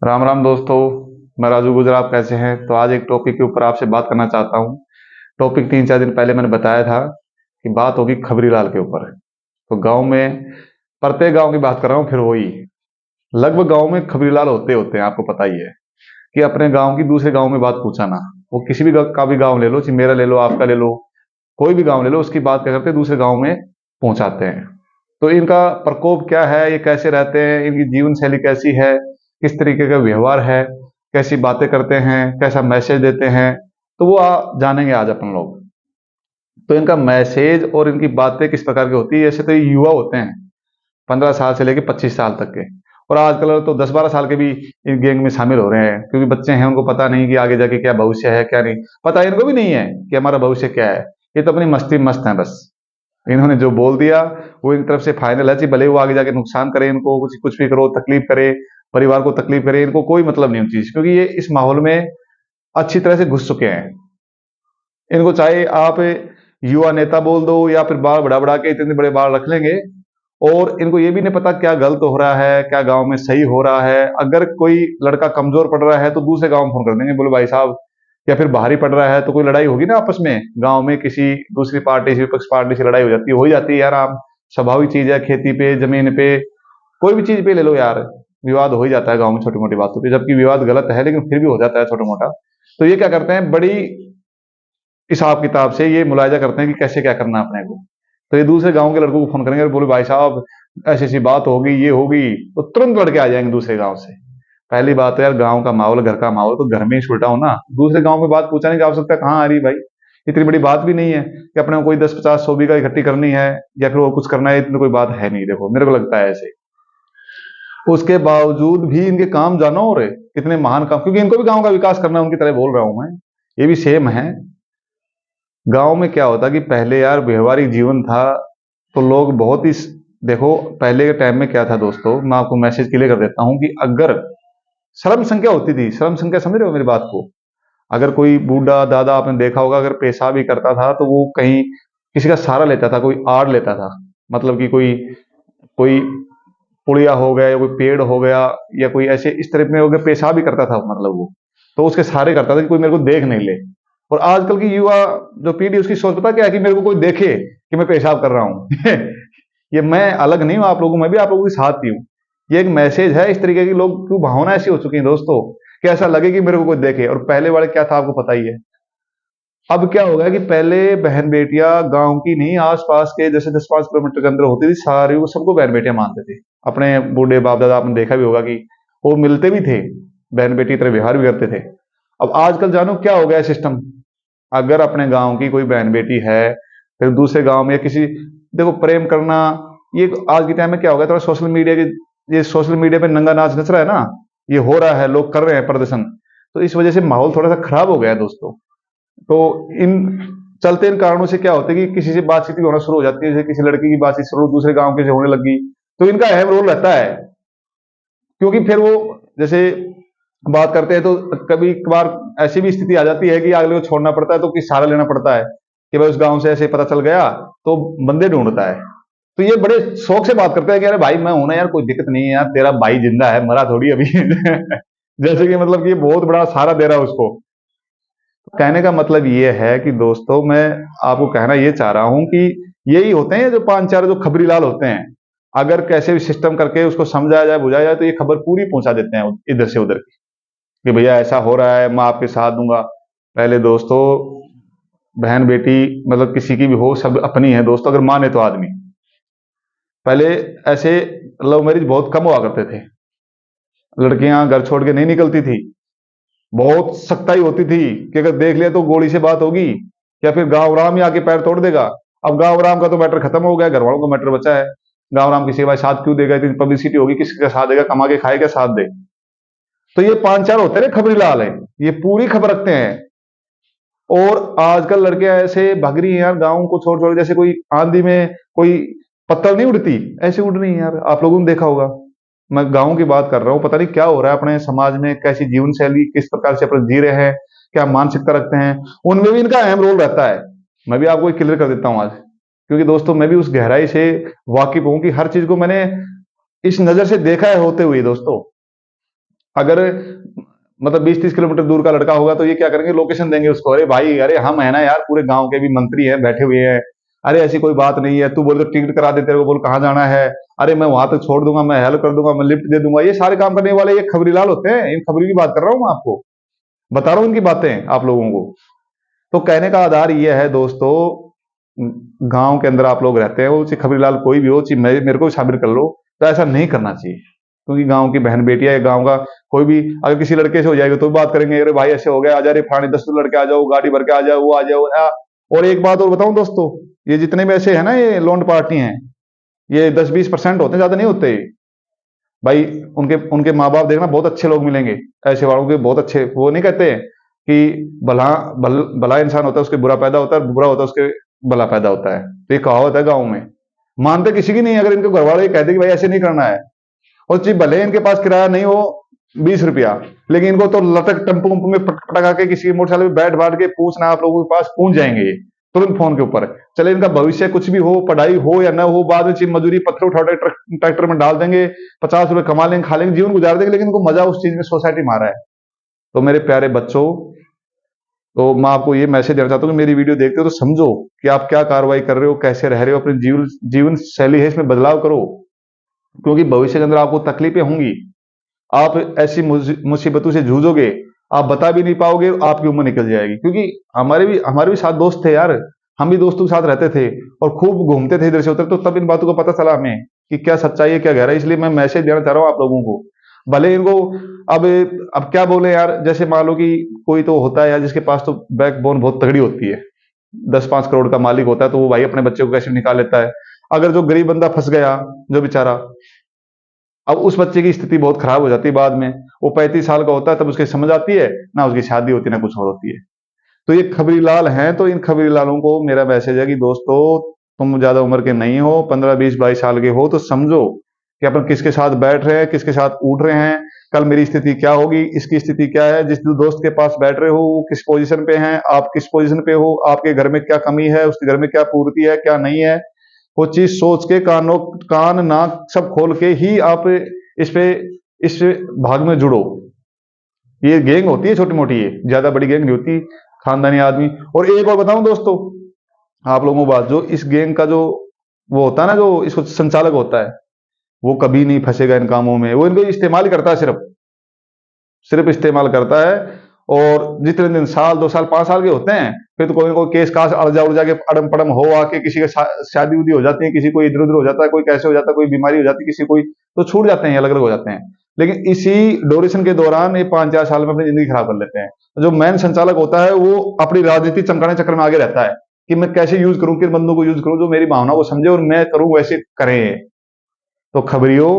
राम राम दोस्तों। मैं राजू गुजर, आप कैसे हैं? तो आज एक टॉपिक के ऊपर आपसे बात करना चाहता हूँ। टॉपिक 3-4 दिन पहले मैंने बताया था कि बात होगी खबरीलाल के ऊपर। तो गांव में, प्रत्येक गांव की बात कर रहा हूँ, फिर वही लगभग गांव में खबरीलाल होते होते हैं। आपको पता ही है कि अपने गांव की दूसरे गांव में बात पहुंचाना। वो किसी भी का भी गांव ले लो, चाहे मेरा ले लो, आपका ले लो, कोई भी गांव ले लो, उसकी बात क्या करते हैं, दूसरे गांव में पहुंचाते हैं। तो इनका प्रकोप क्या है, ये कैसे रहते हैं, इनकी जीवन शैली कैसी है, किस तरीके का व्यवहार है, कैसी बातें करते हैं, कैसा मैसेज देते हैं, तो वो जानेंगे आज अपन लोग। तो इनका मैसेज और इनकी बातें किस प्रकार की होती है। ऐसे तो ये युवा होते हैं, 15 साल से लेकर 25 साल तक के। और आजकल तो 10-12 साल के भी इन गैंग में शामिल हो रहे हैं, क्योंकि बच्चे हैं, उनको पता नहीं कि आगे जाके क्या भविष्य है क्या नहीं। पता इनको भी नहीं है कि हमारा भविष्य क्या है। ये तो अपनी मस्ती में मस्त है बस। इन्होंने जो बोल दिया वो इन तरफ से फाइनल है जी, भले वो आगे जाके नुकसान करे, इनको कुछ कुछ भी करो, तकलीफ करे, परिवार को तकलीफ करे, इनको कोई मतलब नहीं उन चीज, क्योंकि ये इस माहौल में अच्छी तरह से घुस चुके हैं। इनको चाहे आप युवा नेता बोल दो या फिर बाल बढ़ा बढ़ा के इतने बड़े बाल रख लेंगे, और इनको ये भी नहीं पता क्या गलत हो रहा है, क्या गांव में सही हो रहा है। अगर कोई लड़का कमजोर पड़ रहा है तो दूसरे गांव में फोन कर देंगे, बोले भाई साहब, या फिर बाहर ही पड़ रहा है तो कोई लड़ाई होगी ना आपस में, गांव में किसी दूसरी पार्टी से, विपक्ष पार्टी से लड़ाई हो ही जाती है यार। आम स्वाभाविक चीज है, खेती पे, जमीन पे, कोई भी चीज पे ले लो यार, विवाद हो ही जाता है गांव में छोटी मोटी बातों पे, जबकि विवाद गलत है लेकिन फिर भी हो जाता है छोटा मोटा। तो ये क्या करते हैं, बड़ी हिसाब किताब से ये मुलायजा करते हैं कि कैसे क्या करना है अपने को। तो ये दूसरे गांव के लड़कों को फोन करेंगे और बोले भाई साहब ऐसी ऐसी बात होगी, ये होगी, तो तुरंत लड़के आ जाएंगे दूसरे गांव से। पहली बात है यार, गांव का माहौल, घर का माहौल तो घर में ही सुलटाओ ना। दूसरे गांव में बात पूछाने की आवश्यकता कहाँ आ रही भाई? इतनी बड़ी बात भी नहीं है कि अपने को कोई 10-50-100 बीघा इकट्ठी करनी है या फिर वो कुछ करना है, इतनी कोई बात है नहीं। देखो मेरे को लगता है ऐसे। उसके बावजूद भी इनके काम जानो, और कितने महान काम, क्योंकि इनको भी गांव का विकास करना है, उनकी तरह बोल रहा हूं मैं। ये भी सेम है। गांव में क्या होता कि पहले यार व्यवहारिक जीवन था, तो लोग बहुत ही, देखो पहले के टाइम में क्या था दोस्तों, मैं आपको मैसेज क्लियर कर देता हूं कि अगर श्रम संख्या होती थी, श्रम संख्या समझ रहे हो मेरी बात को? अगर कोई बूढ़ा दादा, आपने देखा होगा, अगर पेशाब भी करता था तो वो कहीं किसी का सहारा लेता था, कोई आड़ लेता था। मतलब कि कोई कोई पुड़िया हो गया या कोई पेड़ हो गया या कोई ऐसे इस तरह में हो गया, पेशाब भी करता था मतलब वो, तो उसके सहारे करता था कि कोई मेरे को देख नहीं ले। और आजकल की युवा जो पीढ़ी, उसकी सोच पता क्या है, कि मेरे को कोई देखे कि मैं पेशाब कर रहा हूं। ये मैं अलग नहीं हूं आप लोगों, मैं भी आप लोगों के साथ ही हूं। ये एक मैसेज है। इस तरीके की लोग क्यों भावना ऐसी हो चुकी है दोस्तों, कि ऐसा लगे कि मेरे को कोई देखे। और पहले वाले क्या था आपको पता ही है। अब क्या हो गया कि पहले बहन बेटियां गांव की नहीं, आसपास के जैसे 10-5 किलोमीटर के अंदर होती थी, सारी वो सबको बहन बेटियां मानते थे। अपने बूढ़े बाप दादा आपने देखा भी होगा कि वो मिलते भी थे, बहन बेटी की तरह व्यवहार भी करते थे। अब आजकल जानो क्या हो गया सिस्टम। अगर अपने गांव की कोई बहन बेटी है, फिर दूसरे गांव में या किसी, देखो प्रेम करना, ये आज के टाइम में क्या हो गया, थोड़ा सोशल मीडिया के, ये सोशल मीडिया पे नंगा नाच नच रहा है ना, ये हो रहा है, लोग कर रहे हैं प्रदर्शन। तो इस वजह से माहौल थोड़ा सा खराब हो गया है दोस्तों। तो इन चलते इन कारणों से क्या होता है कि किसी से बातचीत भी होना शुरू हो जाती है, जैसे किसी लड़की की बातचीत शुरू दूसरे गांव के से होने लगी, तो इनका अहम रोल रहता है। क्योंकि फिर वो जैसे बात करते हैं तो कभी कभार ऐसी भी स्थिति आ जाती है कि अगले को छोड़ना पड़ता है, तो किसी सहारा लेना पड़ता है कि भाई उस गांव से ऐसे पता चल गया, तो बंदे ढूंढता है। तो ये बड़े शौक से बात करते हैं कि अरे भाई मैं हूं ना यार, कोई दिक्कत नहीं है यार, तेरा भाई जिंदा है, मरा थोड़ी अभी। जैसे कि मतलब कि ये बहुत बड़ा सहारा दे रहा है उसको। कहने का मतलब ये है कि दोस्तों, मैं आपको कहना ये चाह रहा हूं कि यही होते हैं जो 5-4 जो खबरीलाल होते हैं। अगर कैसे भी सिस्टम करके उसको समझाया जाए, बुझाया जाए, तो ये खबर पूरी पहुंचा देते हैं इधर से उधर की, कि भैया ऐसा हो रहा है, मैं आपके साथ दूंगा। पहले दोस्तों, बहन बेटी मतलब किसी की भी हो, सब अपनी है दोस्तों, अगर माने तो आदमी। पहले ऐसे लव मैरिज बहुत कम हुआ करते थे, लड़कियां घर छोड़ के नहीं निकलती थी। बहुत सख्ताई होती थी कि अगर देख लिया तो गोली से बात होगी, या फिर गांव राम ही आके पैर तोड़ देगा। अब गांव राम का तो मैटर खत्म हो गया, घर वालों का मैटर बचा है। गांव राम किसी के भाई साथ क्यों देगा, इतनी पब्लिसिटी होगी, किसका साथ देगा, कमा के खाएगा साथ दे। तो ये 5-4 होते हैं खबरी लाल है, ये पूरी खबर रखते हैं। और आजकल लड़कियां ऐसे भाग रही हैं यार, गांव को छोड़ छोड़, जैसे कोई आंधी में कोई पत्थर नहीं उड़ती, ऐसे उड़ रही है यार। आप लोगों ने देखा होगा, मैं गांव की बात कर रहा हूं। पता नहीं क्या हो रहा है अपने समाज में, कैसी जीवन शैली, किस प्रकार से अपन जी रहे हैं, क्या मानसिकता रखते हैं, उनमें भी इनका अहम रोल रहता है। मैं भी आपको क्लियर कर देता हूं आज, क्योंकि दोस्तों मैं भी उस गहराई से वाकिफ हूं कि हर चीज को मैंने इस नजर से देखा है होते हुए दोस्तों। अगर मतलब 20-30 किलोमीटर दूर का लड़का होगा तो ये क्या करेंगे, लोकेशन देंगे उसको, अरे भाई, अरे हम है ना यार, पूरे गांव के भी मंत्री हैं बैठे हुए हैं, अरे ऐसी कोई बात नहीं है, तू बोल तो टिकट करा दे, तेरे को बोल कहाँ जाना है, अरे मैं वहां तक छोड़ दूंगा, मैं हेल्प कर दूंगा, मैं लिफ्ट दे दूंगा। ये सारे काम करने वाले ये खबरीलाल होते हैं, इन खबरी की बात कर रहा हूँ मैं आपको, बता रहा हूँ इनकी बातें आप लोगों को। तो कहने का आधार ये है दोस्तों, गांव के अंदर आप लोग रहते हैं, वो चाहे खबरीलाल कोई भी हो, चाहे मेरे को भी शामिल कर लो, तो ऐसा नहीं करना चाहिए। क्योंकि गांव की बहन बेटियां, गांव का कोई भी अगर किसी लड़के से हो जाएगा तो भी बात करेंगे, अरे भाई ऐसे हो गया, आ जा रे फलाने 10 लड़के आ जाओ, गाड़ी भर के आ जाओ, वो आ जाओ और एक बात और बताऊं दोस्तों, ये जितने भी ऐसे है ना, ये लोन पार्टी हैं, ये 10-20% होते हैं, ज्यादा नहीं होते भाई। उनके उनके माँ बाप देखना, बहुत अच्छे लोग मिलेंगे ऐसे वालों के, बहुत अच्छे। वो नहीं कहते कि भला इंसान होता है उसके बुरा पैदा होता है, बुरा होता है उसके भला पैदा होता है। तो ये कहावत है गांव में, मानते किसी की नहीं। अगर इनके घर वाले कहते कि भाई ऐसे नहीं करना है, और चीज भले इनके पास किराया नहीं हो 20 रुपया, लेकिन इनको तो लटक टेम्पो वम्पो में पटका के किसी मोटरसाइकिल में बैठ बैठ के पूछना, आप लोगों के पास पहुंच जाएंगे ये तुरंत फोन के ऊपर। चले इनका भविष्य कुछ भी हो, पढ़ाई हो या ना हो, बाद में चीज मजदूरी पत्थर उठा उठा ट्रैक्टर में डाल देंगे, 50 रुपए कमा लेंगे, खा लेंगे, जीवन गुजार देंगे, लेकिन इनको मजा उस चीज में सोसाइटी में आ रहा है। तो मेरे प्यारे बच्चों, तो मैं आपको ये मैसेज देना चाहता हूँ कि मेरी वीडियो देखते हो तो समझो कि आप क्या कार्रवाई कर रहे हो, कैसे रह रहे हो, अपनी जीवन शैली है इसमें बदलाव करो। क्योंकि भविष्य के अंदर आपको तकलीफें होंगी, आप ऐसी मुसीबतों से जूझोगे, आप बता भी नहीं पाओगे, आपकी उम्र निकल जाएगी। क्योंकि हमारे भी साथ दोस्त थे यार, हम भी दोस्तों के साथ रहते थे और खूब घूमते थे इधर से उधर, तो तब इन बातों का पता चला हमें कि क्या सच्चाई है क्या गहराई। इसलिए मैं मैसेज देना चाह रहा हूँ आप लोगों को। भले इनको अब अब क्या बोले यार, जैसे मान लो कि कोई तो होता है यार जिसके पास तो बैकबोन बहुत तगड़ी होती है, 10-5 करोड़ का मालिक होता है, तो वो भाई अपने बच्चे को कैसे निकाल लेता है। अगर जो गरीब बंदा फंस गया, जो बेचारा, अब उस बच्चे की स्थिति बहुत खराब हो जाती है बाद में। वो 35 साल का होता है तब उसकी समझ आती है, ना उसकी शादी होती है ना कुछ और होती है। तो ये खबरीलाल हैं, तो इन खबरीलालों को मेरा मैसेज है कि दोस्तों, तुम ज्यादा उम्र के नहीं हो, 15-20-22 साल के हो, तो समझो कि अपन किसके साथ बैठ रहे हैं, किसके साथ उठ रहे हैं, कल मेरी स्थिति क्या होगी, इसकी स्थिति क्या है। जिस दोस्त के पास बैठ रहे हो वो किस पोजीशन पे हैं, आप किस पोजीशन पे हो, आपके घर में क्या कमी है, उसके घर में क्या पूर्ति है क्या नहीं है, वो चीज सोच के कान नाक सब खोल के ही आप इस पे इस भाग में जुड़ो। ये गैंग होती है छोटी मोटी, ये ज्यादा बड़ी गैंग नहीं होती, खानदानी आदमी। और एक और बताऊं दोस्तों आप लोगों को बात, जो इस गैंग का जो वो होता है ना, जो इसको संचालक होता है, वो कभी नहीं फंसेगा इन कामों में। वो इनको इस्तेमाल ही करता है, सिर्फ सिर्फ इस्तेमाल करता है। और जितने दिन, साल 2 साल 5 साल के होते हैं, फिर तो कोई ना कोई केस कास अड़जा उड़जा के अड़म पड़म हो आके किसी का शादी उदी हो जाती है, किसी को इधर उधर हो जाता है, कोई कैसे हो जाता है, कोई बीमारी हो जाती है किसी कोई, तो छूट जाते हैं, अलग अलग हो जाते हैं। लेकिन इसी ड्यूरेशन के दौरान ये 5-4 साल में अपनी जिंदगी खराब कर लेते हैं। जो मेन संचालक होता है वो अपनी राजनीति चमकाने चक्कर में आगे रहता है कि मैं कैसे यूज करूं, किन बंदों को यूज करूं जो मेरी भावना को समझे और मैं करूं वैसे करें। तो खबरियों,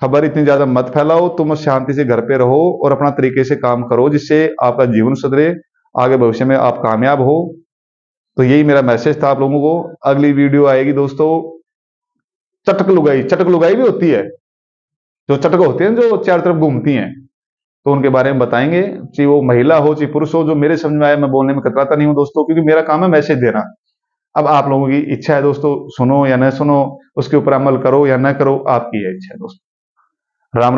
खबर इतनी ज्यादा मत फैलाओ, तुम शांति से घर पे रहो और अपना तरीके से काम करो, जिससे आपका जीवन सुधरे, आगे भविष्य में आप कामयाब हो। तो यही मेरा मैसेज था आप लोगों को। अगली वीडियो आएगी दोस्तों, चटक लुगाई भी होती है, जो चटक होती है जो चारों तरफ घूमती हैं, तो उनके बारे में बताएंगे, चाहे वो महिला हो चाहे पुरुष हो। जो मेरे समझ में आया मैं बोलने में कतराता नहीं हूं दोस्तों, क्योंकि मेरा काम है मैसेज देना। अब आप लोगों की इच्छा है दोस्तों, सुनो या न सुनो, उसके ऊपर अमल करो या न करो, आपकी है इच्छा है दोस्तों। राम